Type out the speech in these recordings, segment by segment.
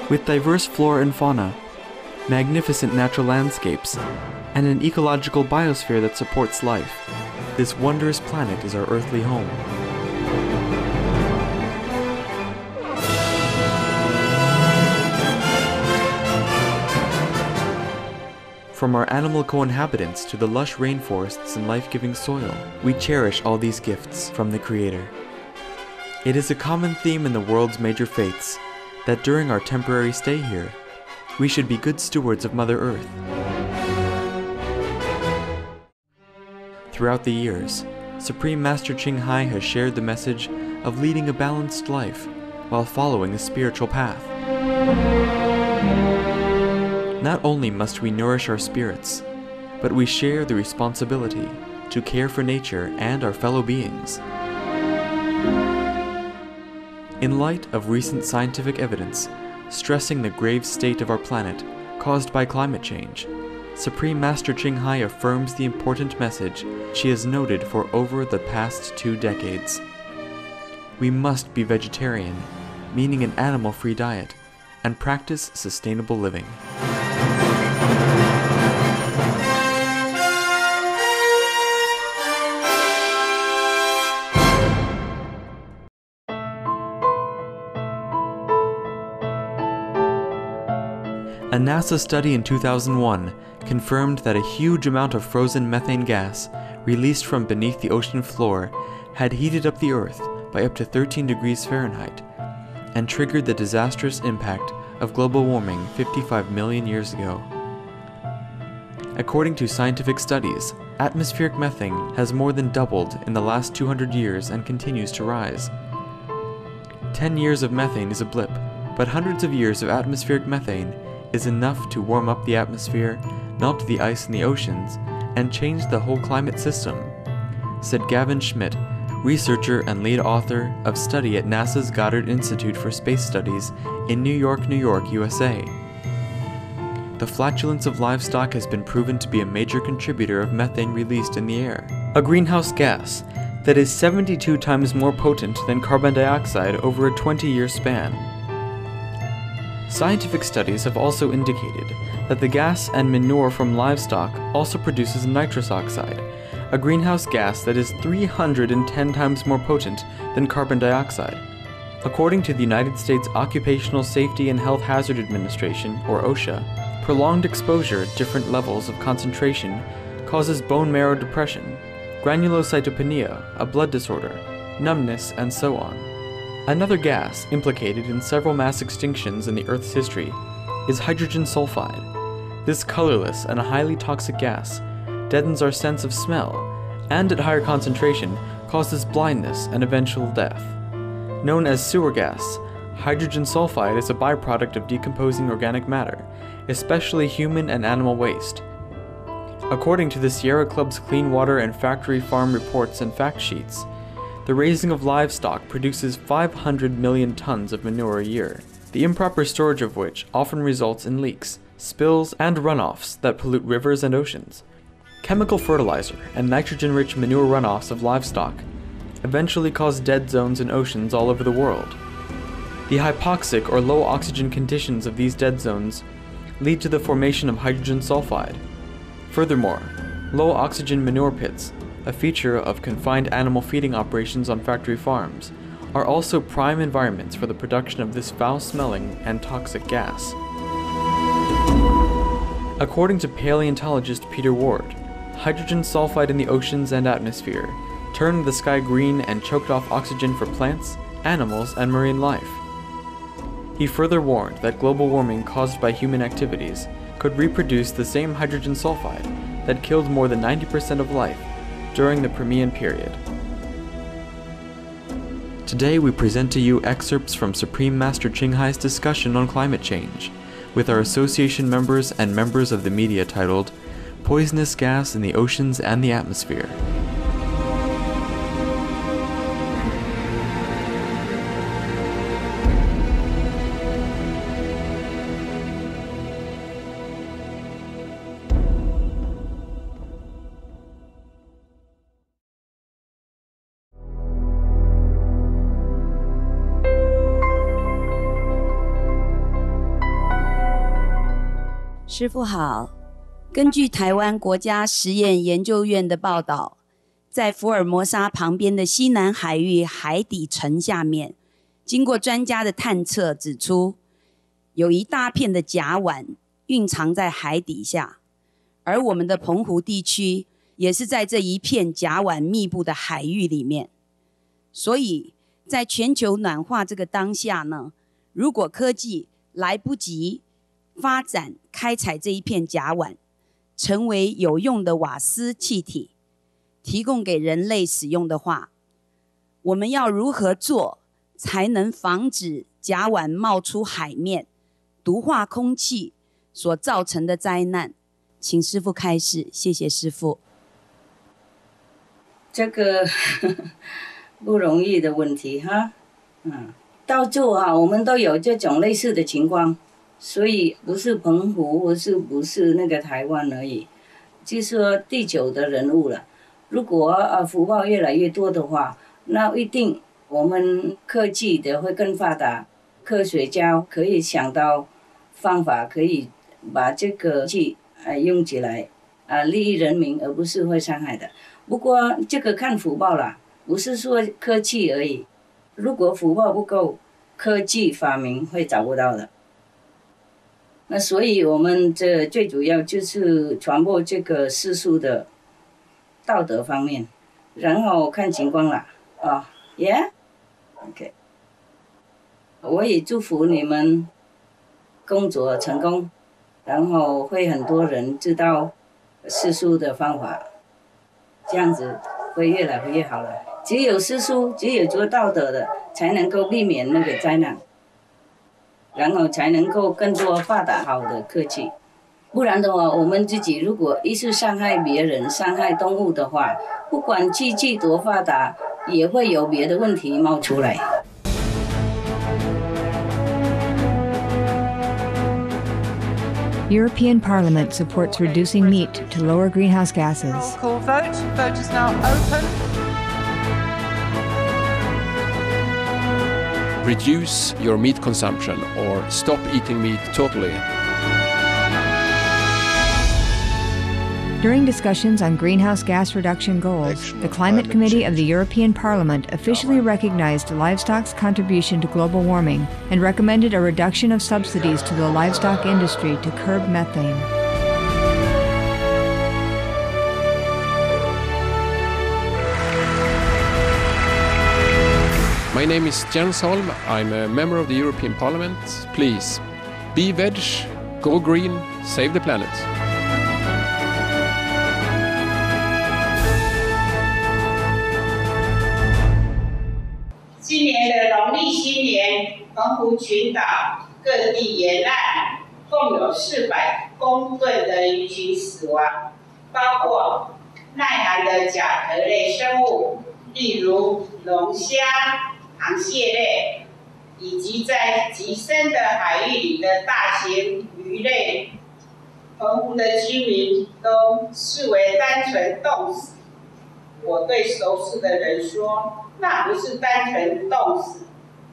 With diverse flora and fauna, magnificent natural landscapes, and an ecological biosphere that supports life, this wondrous planet is our earthly home. From our animal co-inhabitants to the lush rainforests and life-giving soil, we cherish all these gifts from the Creator. It is a common theme in the world's major faiths that during our temporary stay here, we should be good stewards of Mother Earth. Throughout the years, Supreme Master Ching Hai has shared the message of leading a balanced life while following a spiritual path. Not only must we nourish our spirits, but we share the responsibility to care for nature and our fellow beings. In light of recent scientific evidence stressing the grave state of our planet caused by climate change, Supreme Master Ching Hai affirms the important message she has noted for over the past 2 decades. We must be vegetarian, meaning an animal-free diet, and practice sustainable living. A NASA study in 2001 confirmed that a huge amount of frozen methane gas released from beneath the ocean floor had heated up the Earth by up to 13 degrees Fahrenheit and triggered the disastrous impact of global warming 55 million years ago. According to scientific studies, atmospheric methane has more than doubled in the last 200 years and continues to rise. 10 years of methane is a blip, but hundreds of years of atmospheric methane is enough to warm up the atmosphere, melt the ice in the oceans, and change the whole climate system, said Gavin Schmidt, researcher and lead author of study at NASA's Goddard Institute for Space Studies in New York, USA. The flatulence of livestock has been proven to be a major contributor of methane released in the air, a greenhouse gas that is 72 times more potent than carbon dioxide over a 20-year span. Scientific studies have also indicated that the gas and manure from livestock also produces nitrous oxide, a greenhouse gas that is 310 times more potent than carbon dioxide. According to the United States Occupational Safety and Health Hazard Administration, or OSHA, prolonged exposure at different levels of concentration causes bone marrow depression, granulocytopenia, a blood disorder, numbness, and so on. Another gas implicated in several mass extinctions in the Earth's history is hydrogen sulfide. This colorless and highly toxic gas deadens our sense of smell and at higher concentration causes blindness and eventual death. Known as sewer gas, hydrogen sulfide is a byproduct of decomposing organic matter, especially human and animal waste. According to the Sierra Club's Clean Water and Factory Farm Reports and Fact Sheets, the raising of livestock produces 500 million tons of manure a year, the improper storage of which often results in leaks, spills, and runoffs that pollute rivers and oceans. Chemical fertilizer and nitrogen-rich manure runoffs of livestock eventually cause dead zones in oceans all over the world. The hypoxic or low oxygen conditions of these dead zones lead to the formation of hydrogen sulfide. Furthermore, low oxygen manure pits, a feature of confined animal feeding operations on factory farms, are also prime environments for the production of this foul-smelling and toxic gas. According to paleontologist Peter Ward, hydrogen sulfide in the oceans and atmosphere turned the sky green and choked off oxygen for plants, animals, and marine life. He further warned that global warming caused by human activities could reproduce the same hydrogen sulfide that killed more than 90% of life during the Permian period. Today we present to you excerpts from Supreme Master Ching Hai's discussion on climate change, with our association members and members of the media titled, Poisonous Gas in the Oceans and the Atmosphere. 师父好。根据台湾国家实验研究院的报道，在福尔摩沙旁边的西南海域海底层下面，经过专家的探测指出，有一大片的甲烷蕴藏在海底下，而我们的澎湖地区也是在这一片甲烷密布的海域里面。所以在全球暖化这个当下呢，如果科技来不及发展开采这一片甲烷，成为有用的瓦斯气体，提供给人类使用的话，我们要如何做才能防止甲烷冒出海面，毒化空气所造成的灾难？请师父开示，谢谢师父。这个不容易的问题哈，到处我们都有这种类似的情况。所以不是澎湖，不是那个台湾而已，就是说地球的人物了。如果福报越来越多的话，那一定我们科技的会更发达，科学家可以想到方法，可以把这个气用起来，利益人民，而不是会伤害的。不过这个看福报啦，不是说科技而已。如果福报不够，科技发明会找不到的。那所以我们这最主要就是传播这个世俗的道德方面，然后看情况啦。OK， 我也祝福你们工作成功，然后会很多人知道世俗的方法，这样子会越来越好了。只有世俗，只有做道德的，才能够避免那个灾难。然后才能够更多发达好的科技，不然的话，我们自己如果一直伤害别人、伤害动物的话，不管机器多发达，也会有别的问题冒出来。European Parliament supports reducing meat to lower greenhouse gases. Roll call vote. Vote is now open. Reduce your meat consumption or stop eating meat totally. During discussions on greenhouse gas reduction goals, the Climate Committee of the European Parliament officially recognized livestock's contribution to global warming and recommended a reduction of subsidies to the livestock industry to curb methane. My name is Jens Holm. I'm a member of the European Parliament. Please, be veg, go green, save the planet. 今年的农历新年，澎湖群岛各地沿岸共有400公吨的鱼群死亡，包括耐寒的甲壳类生物，例如龙虾、螃蟹类，以及在极深的海域里的大型鱼类。澎湖的居民都视为单纯冻死。我对熟识的人说，那不是单纯冻死，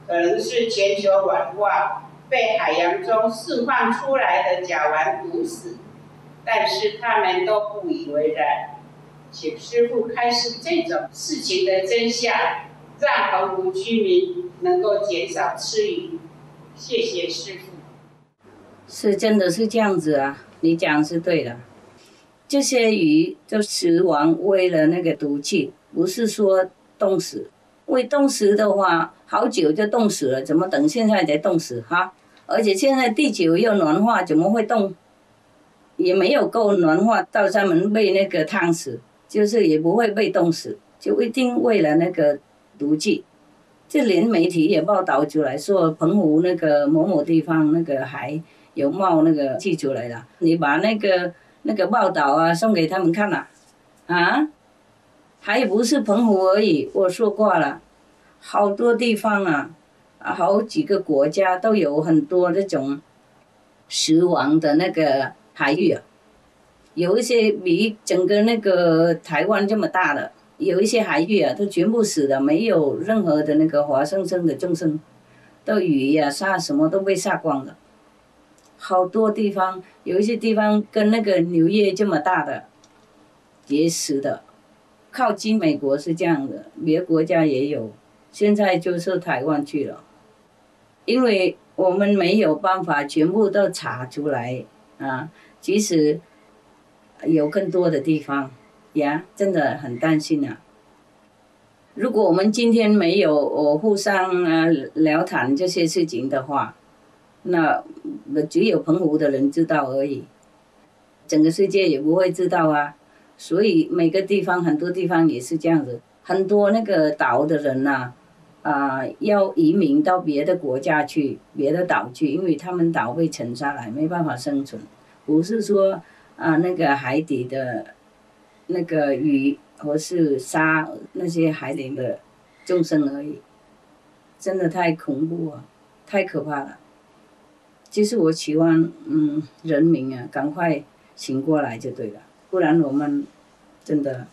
可能是全球暖化被海洋中释放出来的甲烷毒死，但是他们都不以为然。请师父开示这种事情的真相，让澎湖居民能够减少吃鱼。谢谢师父。是真的是这样子啊，你讲是对的。这些鱼都死亡为了那个毒气，不是说冻死。为冻死的话，好久就冻死了，怎么等现在才冻死哈？而且现在地球又暖化，怎么会冻？也没有够暖化到他们被那个烫死，就是也不会被冻死，就一定为了那个毒气。这连媒体也报道出来说，澎湖那个某某地方那个海有冒那个气出来了。你把那个报道啊送给他们看了，还不是澎湖而已，我说过了，好多地方啊，好几个国家都有很多这种死亡的那个海域啊，有一些比整个那个台湾这么大的，有一些海域啊都全部死的，没有任何的那个活生生的众生，都鱼呀、杀什么都被杀光了，好多地方，有一些地方跟那个纽约这么大的结石的，靠近美国是这样的，别的国家也有，现在就是台湾去了，因为我们没有办法全部都查出来啊，即使有更多的地方呀，真的很担心啊。如果我们今天没有互相聊谈这些事情的话，那只有澎湖的人知道而已，整个世界也不会知道啊。所以每个地方很多地方也是这样子，很多那个岛的人呐，要移民到别的国家去，别的岛去，因为他们岛被沉下来，没办法生存。不是说那个海底的那个鱼或是鲨那些海里的众生而已，真的太恐怖了，太可怕了。其实我希望人民啊赶快醒过来就对了，不然我们真的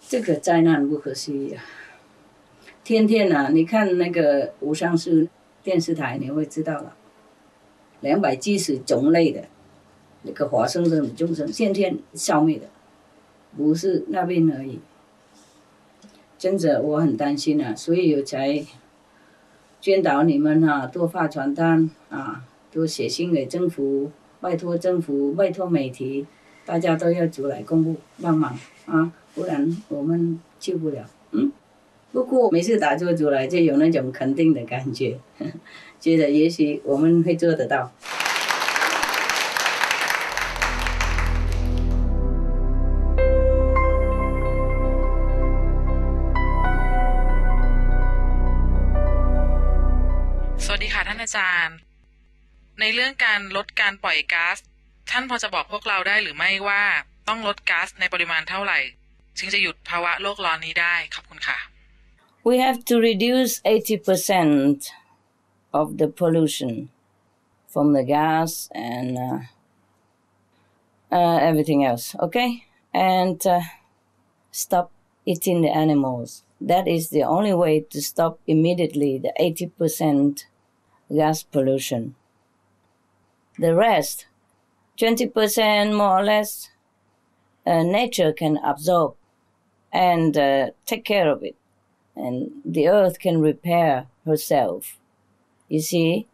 这个灾难不可思议啊！天天啊，你看那个无上士电视台，你会知道了，270种类的那个活生生的众生，天天消灭的，不是那边而已。真的我很担心啊，所以我才宣导你们啊，多发传单啊，多写信给政府，拜托政府，拜托媒体，大家都要出来公布帮忙啊，不然我们救不了。不过每次打坐出来就有那种肯定的感觉，觉得也许我们会做得到。สวัสดีค่ะท่านอาจารย์ในเรื่องการลดการปล่อยก๊าซท่านพอจะบอกพวกเราได้หรือไม่ว่าต้องลดก๊าซในปริมาณเท่าไหร่จึงจะหยุดภาวะโลกร้อนนี้ได้ขอบคุณค่ะ We have to reduce 80% of the pollution from the gas and everything else, okay? And stop eating the animals. That is the only way to stop immediately the 80% gas pollution. The rest, 20% more or less, nature can absorb and take care of it. And the earth can repair herself. You see,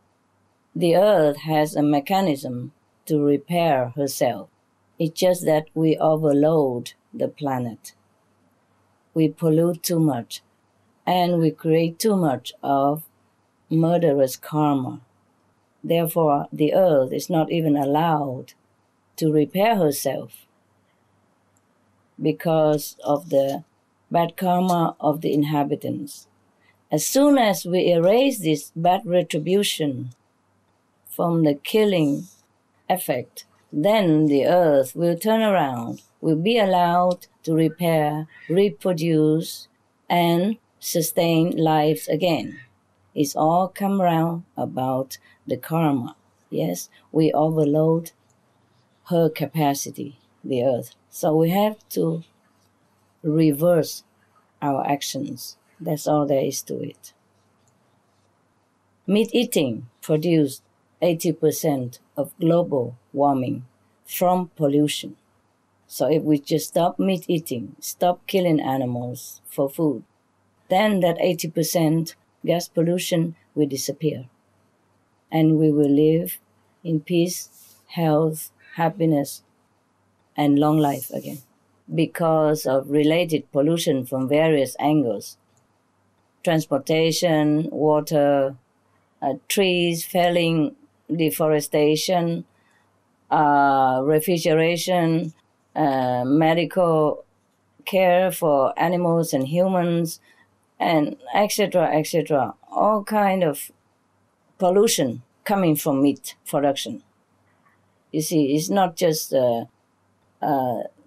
the earth has a mechanism to repair herself. It's just that we overload the planet. We pollute too much, and we create too much of murderous karma. Therefore, the earth is not even allowed to repair herself because of the bad karma of the inhabitants. As soon as we erase this bad retribution from the killing effect, then the earth will turn around, will be allowed to repair, reproduce, and sustain lives again. It's all come around about the karma. Yes, we overload her capacity, the earth. So we have to reverse our actions. That's all there is to it. Meat eating produced 80% of global warming from pollution. So if we just stop meat eating, stop killing animals for food, then that 80% gas pollution will disappear. And we will live in peace, health, happiness, and long life again. Because of related pollution from various angles. Transportation, water, trees felling, deforestation, refrigeration, medical care for animals and humans, and etc., etc. All kind of pollution coming from meat production. You see, it's not just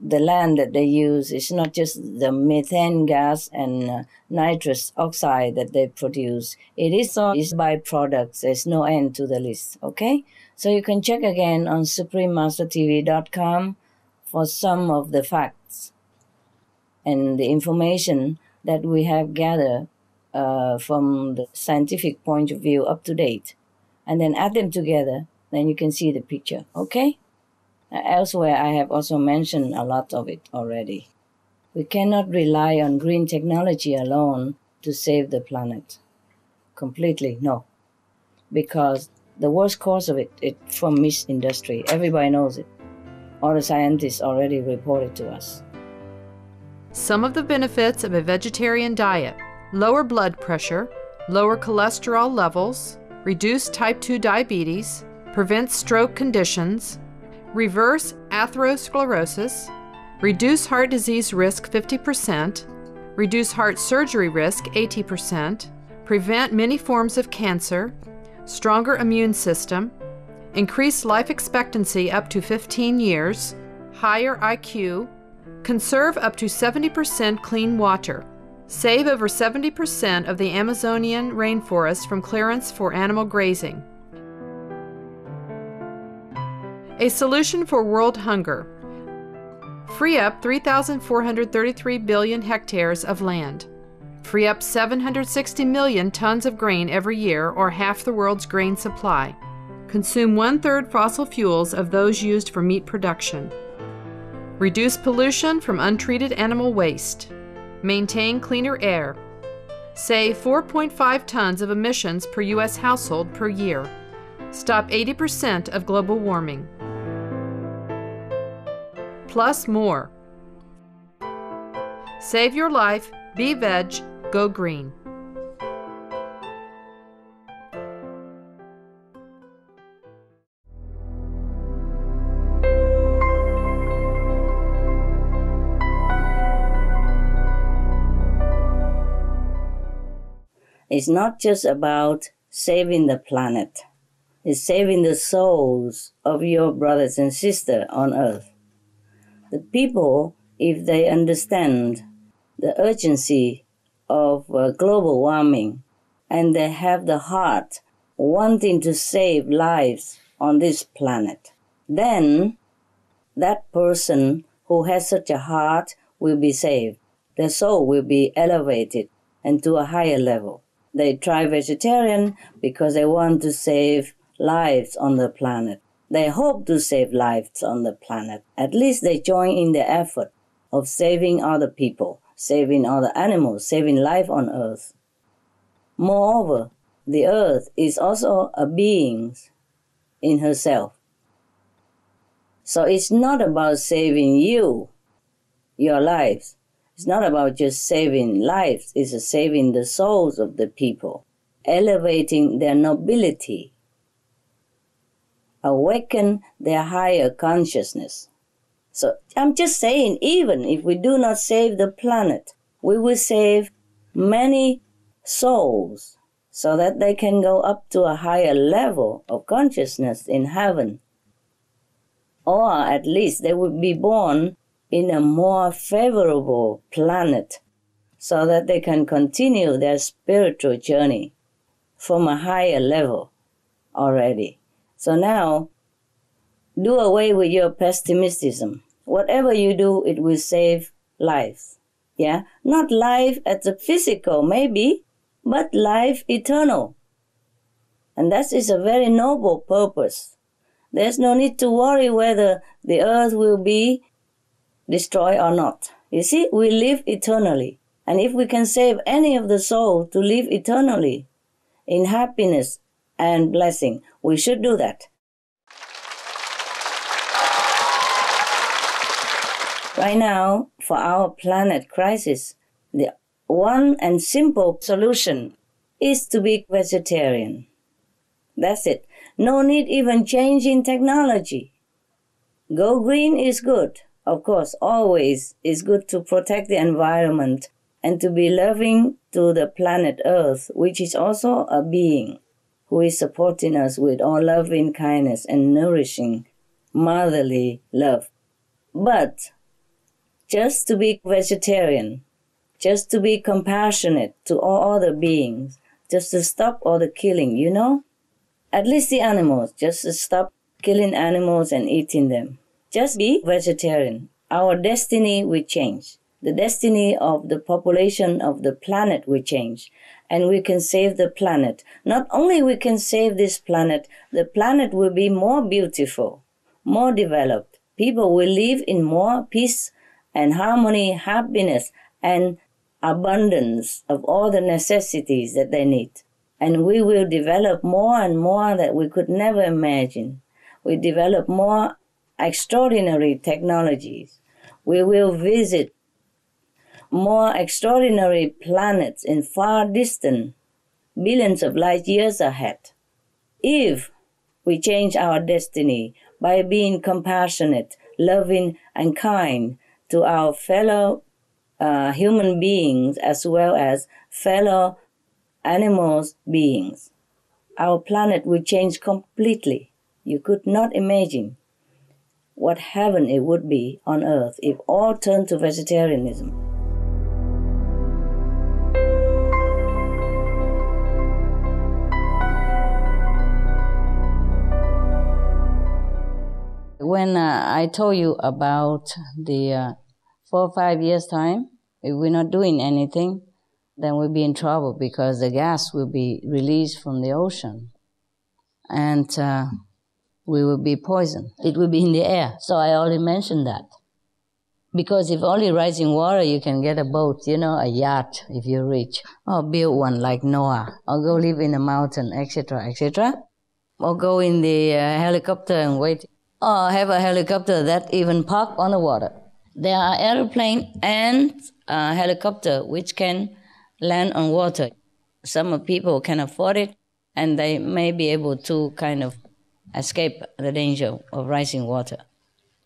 the land that they use, it's not just the methane gas and nitrous oxide that they produce. It is all is byproducts. There's no end to the list, okay? So you can check again on suprememastertv.com for some of the facts and the information that we have gathered from the scientific point of view up to date. and then add them together, then you can see the picture, okay? Elsewhere, I have also mentioned a lot of it already. We cannot rely on green technology alone to save the planet. Completely, no. Because the worst cause of it from meat industry. Everybody knows it. All the scientists already reported to us. Some of the benefits of a vegetarian diet: lower blood pressure, lower cholesterol levels, reduce type 2 diabetes, prevent stroke conditions, reverse atherosclerosis, reduce heart disease risk 50%, reduce heart surgery risk 80%, prevent many forms of cancer, stronger immune system, increase life expectancy up to 15 years, higher IQ, conserve up to 70% clean water, save over 70% of the Amazonian rainforest from clearance for animal grazing. A solution for world hunger: free up 3,433 billion hectares of land. Free up 760 million tons of grain every year, or half the world's grain supply. Consume 1/3 fossil fuels of those used for meat production. Reduce pollution from untreated animal waste. Maintain cleaner air. Save 4.5 tons of emissions per U.S. household per year. Stop 80% of global warming. Plus more. Save your life, be veg, go green. It's not just about saving the planet. It's saving the souls of your brothers and sisters on earth. The people, if they understand the urgency of global warming and they have the heart wanting to save lives on this planet, then that person who has such a heart will be saved. Their soul will be elevated and to a higher level. They try vegetarian because they want to save lives on the planet. They hope to save lives on the planet. At least they join in the effort of saving other people, saving other animals, saving life on earth. Moreover, the earth is also a being in herself. So it's not about saving you, your lives. It's not about just saving lives. It's saving the souls of the people, elevating their nobility, awaken their higher consciousness. So I'm just saying, even if we do not save the planet, we will save many souls so that they can go up to a higher level of consciousness in heaven. Or at least they would be born in a more favorable planet so that they can continue their spiritual journey from a higher level already. So now, do away with your pessimism. Whatever you do, it will save lives. Yeah? Not life as a physical, maybe, but life eternal. And that is a very noble purpose. There's no need to worry whether the earth will be destroyed or not. You see, we live eternally. And if we can save any of the soul to live eternally in happiness and blessing, we should do that. Right now, for our planet crisis, the one and simple solution is to be vegetarian. That's it. No need even changing technology. Go green is good. Of course, always is good to protect the environment and to be loving to the planet Earth, which is also a being who is supporting us with all loving kindness and nourishing motherly love. But just to be vegetarian, just to be compassionate to all other beings, just to stop all the killing, you know? At least the animals, just to stop killing animals and eating them. Just be vegetarian. Our destiny will change. The destiny of the population of the planet will change, and we can save the planet. Not only we can save this planet, the planet will be more beautiful, more developed. People will live in more peace and harmony, happiness, and abundance of all the necessities that they need. And we will develop more and more that we could never imagine. We develop more extraordinary technologies. We will visit more extraordinary planets in far distant, billions of light years ahead. If we change our destiny by being compassionate, loving, and kind to our fellow human beings as well as fellow animals beings, our planet will change completely. You could not imagine what heaven it would be on earth if all turned to vegetarianism. When I told you about the 4 or 5 years' time, if we're not doing anything, then we'll be in trouble because the gas will be released from the ocean and we will be poisoned. It will be in the air. So I already mentioned that. Because if only rising water, you can get a boat, a yacht if you're rich, or build one like Noah, or go live in a mountain, etc., etc., or go in the helicopter and wait, or have a helicopter that even park on the water. There are airplane and helicopter which can land on water. Some people can afford it, and they may be able to kind of escape the danger of rising water.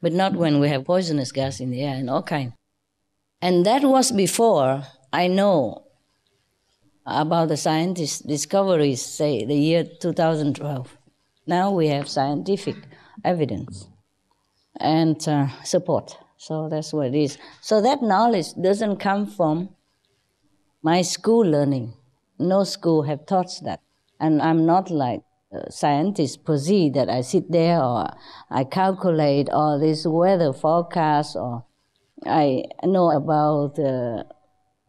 But not when we have poisonous gas in the air and all kinds. And that was before I know about the scientists' discoveries, say, the year 2012. Now we have scientific evidence and support. So that's what it is. So that knowledge doesn't come from my school learning. No school have taught that. And I'm not like scientists perceive that I sit there or I calculate all this weather forecast or I know about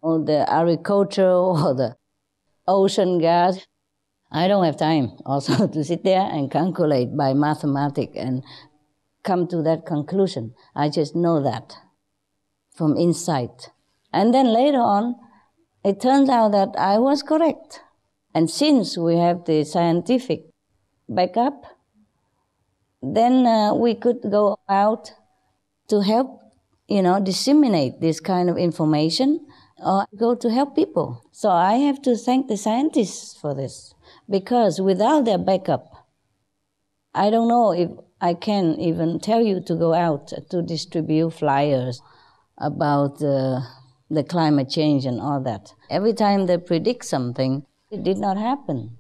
all the agriculture or the ocean gas. I don't have time also to sit there and calculate by mathematics and come to that conclusion. I just know that from insight. And then later on, it turns out that I was correct. And since we have the scientific backup, then we could go out to help, disseminate this kind of information or go to help people. So I have to thank the scientists for this, because without their backup, I don't know if I can even tell you to go out to distribute flyers about the climate change and all that. Every time they predict something, it did not happen.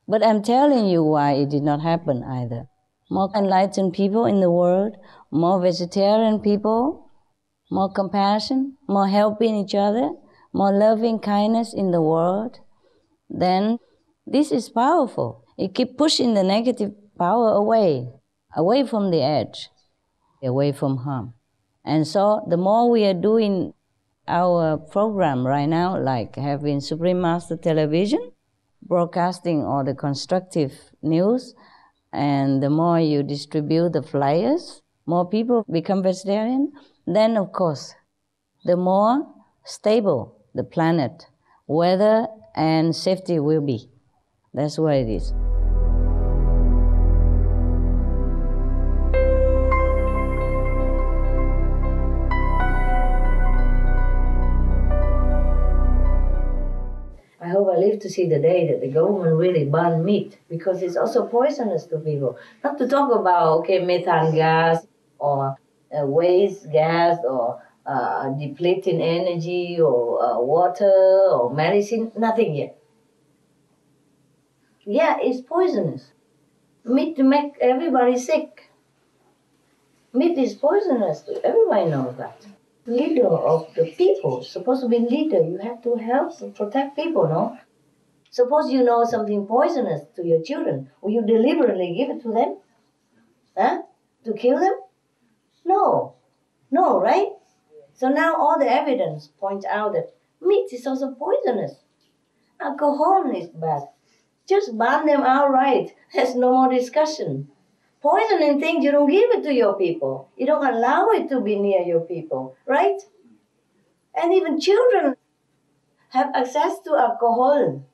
But I'm telling you why it did not happen either. More enlightened people in the world, more vegetarian people, more compassion, more helping each other, more loving kindness in the world, then this is powerful. It keeps pushing the negative power away from the edge, away from harm. And so the more we are doing our program right now, like having Supreme Master Television, broadcasting all the constructive news, and the more you distribute the flyers, more people become vegetarian, then of course, the more stable the planet, weather and safety will be. That's what it is. I hope I live to see the day that the government really ban meat, because it's also poisonous to people. Not to talk about, methane gas or waste gas or depleting energy or water or medicine, nothing yet. Yeah, it's poisonous. Meat make everybody sick. Meat is poisonous. Everybody knows that. Leader of the people, supposed to be leader, you have to help and protect people, no? Suppose you know something poisonous to your children, will you deliberately give it to them? Huh? To kill them? No, right? So now all the evidence points out that meat is also poisonous. Alcohol is bad. Just ban them outright. There's no more discussion. Poisoning things, you don't give it to your people. You don't allow it to be near your people, right? And even children have access to alcohol.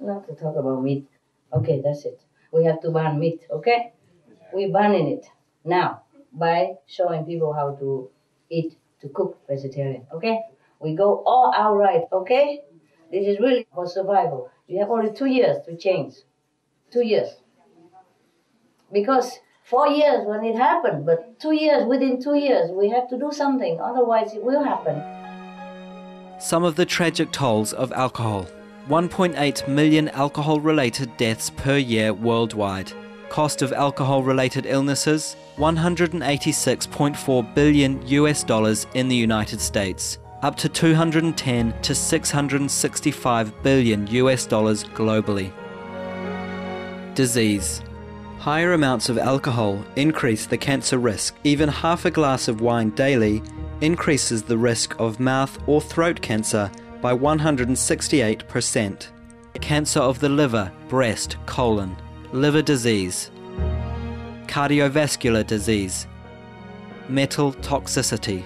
Not to talk about meat. Okay, that's it. We have to ban meat, okay? We're banning it now by showing people how to eat, to cook vegetarian, okay? We go all outright, okay? This is really for survival. You have only 2 years to change. 2 years. Because 4 years when it happened, but 2 years, within 2 years, we have to do something, otherwise it will happen. Some of the tragic tolls of alcohol. 1.8 million alcohol-related deaths per year worldwide. Cost of alcohol-related illnesses, $186.4 billion in the United States, up to 210 to 665 billion globally. Disease. Higher amounts of alcohol increase the cancer risk. Even half a glass of wine daily increases the risk of mouth or throat cancer by 168%. Cancer of the liver, breast, colon, liver disease, cardiovascular disease, metal toxicity,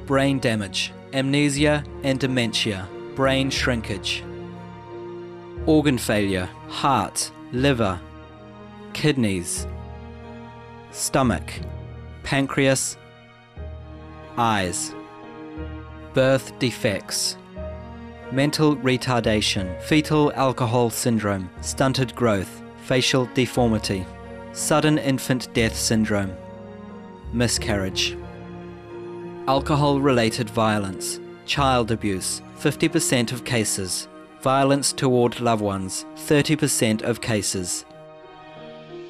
brain damage, amnesia and dementia, brain shrinkage, organ failure, heart, liver, kidneys, stomach, pancreas, eyes, birth defects, mental retardation, fetal alcohol syndrome, stunted growth, facial deformity, sudden infant death syndrome, miscarriage. Alcohol-related violence, child abuse, 50% of cases, violence toward loved ones, 30% of cases,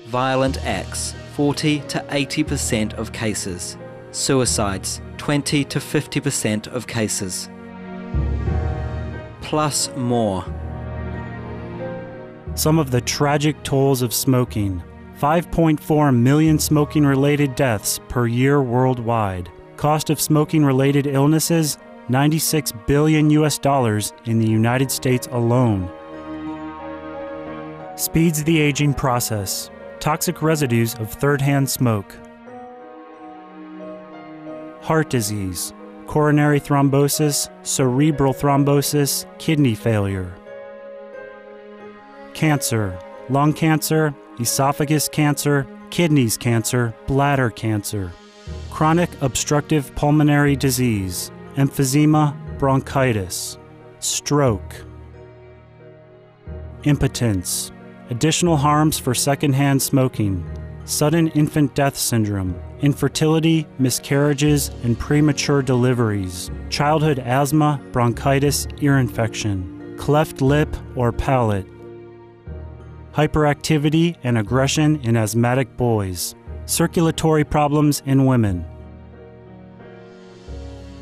violent acts, 40 to 80% of cases, suicides, 20 to 50% of cases, plus more. Some of the tragic tolls of smoking. 5.4 million smoking-related deaths per year worldwide. Cost of smoking-related illnesses, $96 billion in the United States alone. Speeds the aging process. Toxic residues of third-hand smoke. Heart disease, coronary thrombosis, cerebral thrombosis, kidney failure. Cancer, lung cancer, esophagus cancer, kidneys cancer, bladder cancer. Chronic obstructive pulmonary disease, emphysema, bronchitis. Stroke. Impotence. Additional harms for secondhand smoking. Sudden infant death syndrome, infertility, miscarriages, and premature deliveries, childhood asthma, bronchitis, ear infection, cleft lip or palate, hyperactivity and aggression in asthmatic boys, circulatory problems in women,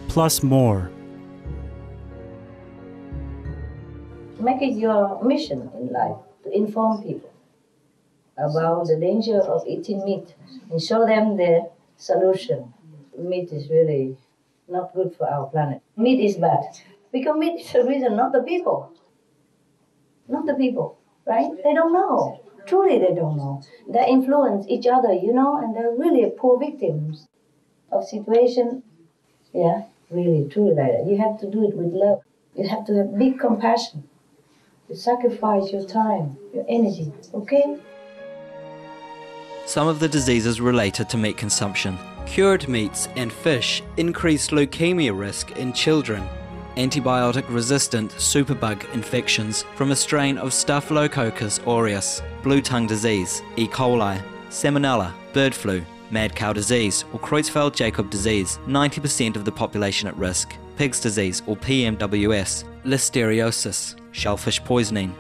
plus more. Make it your mission in life to inform people about the danger of eating meat and show them the solution. Meat is really not good for our planet. Meat is bad. Because meat is the reason, not the people. Not the people, right? They don't know. Truly they don't know. They influence each other, you know, and they're really poor victims of situation. Yeah, really, truly like that. You have to do it with love. You have to have big compassion. You sacrifice your time, your energy, okay? Some of the diseases related to meat consumption. Cured meats and fish increase leukemia risk in children. Antibiotic-resistant superbug infections from a strain of Staphylococcus aureus, blue tongue disease, E. coli, salmonella, bird flu, mad cow disease or Creutzfeldt-Jakob disease, 90% of the population at risk, pig's disease or PMWS, listeriosis, shellfish poisoning,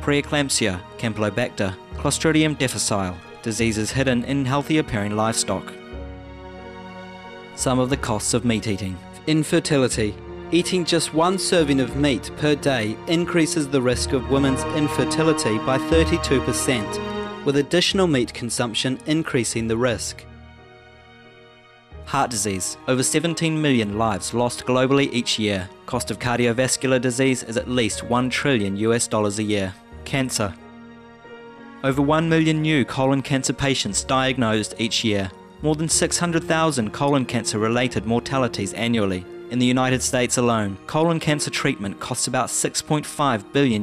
preeclampsia, Campylobacter, Clostridium difficile, diseases hidden in healthy-appearing livestock. Some of the costs of meat eating. Infertility. Eating just one serving of meat per day increases the risk of women's infertility by 32%, with additional meat consumption increasing the risk. Heart disease. Over 17 million lives lost globally each year. Cost of cardiovascular disease is at least $1 trillion a year. Cancer. Over 1 million new colon cancer patients diagnosed each year. More than 600,000 colon cancer-related mortalities annually. In the United States alone, colon cancer treatment costs about $6.5 billion.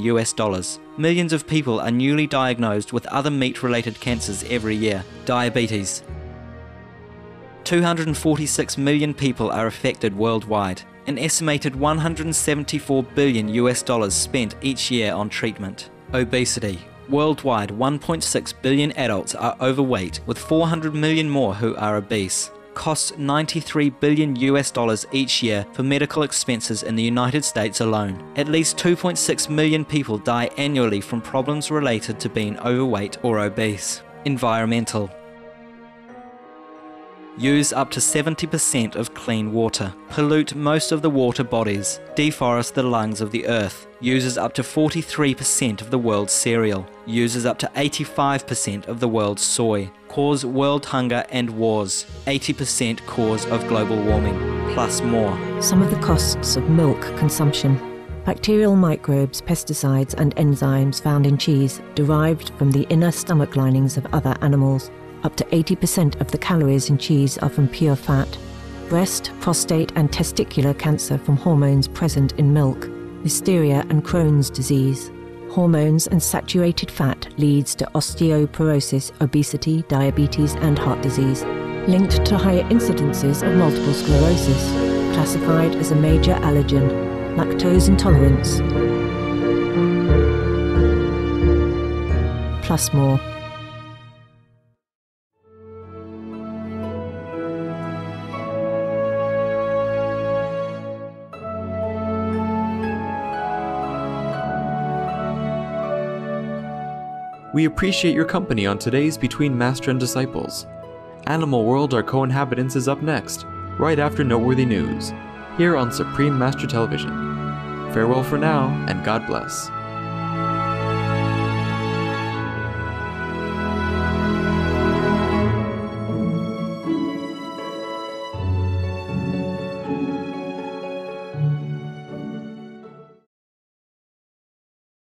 Millions of people are newly diagnosed with other meat-related cancers every year. Diabetes. 246 million people are affected worldwide. An estimated $174 billion spent each year on treatment. Obesity. Worldwide, 1.6 billion adults are overweight, with 400 million more who are obese. Costs $93 billion each year for medical expenses in the United States alone. At least 2.6 million people die annually from problems related to being overweight or obese. Environmental. Use up to 70% of clean water, pollute most of the water bodies, deforest the lungs of the earth, uses up to 43% of the world's cereal, uses up to 85% of the world's soy, cause world hunger and wars, 80% cause of global warming, plus more. Some of the costs of milk consumption. Bacterial microbes, pesticides and enzymes found in cheese derived from the inner stomach linings of other animals. Up to 80% of the calories in cheese are from pure fat. Breast, prostate and testicular cancer from hormones present in milk. Listeria and Crohn's disease. Hormones and saturated fat leads to osteoporosis, obesity, diabetes and heart disease. Linked to higher incidences of multiple sclerosis. Classified as a major allergen. Lactose intolerance. Plus more. We appreciate your company on today's Between Master and Disciples. Animal World, Our Co-Inhabitants is up next, right after Noteworthy News, here on Supreme Master Television. Farewell for now, and God bless.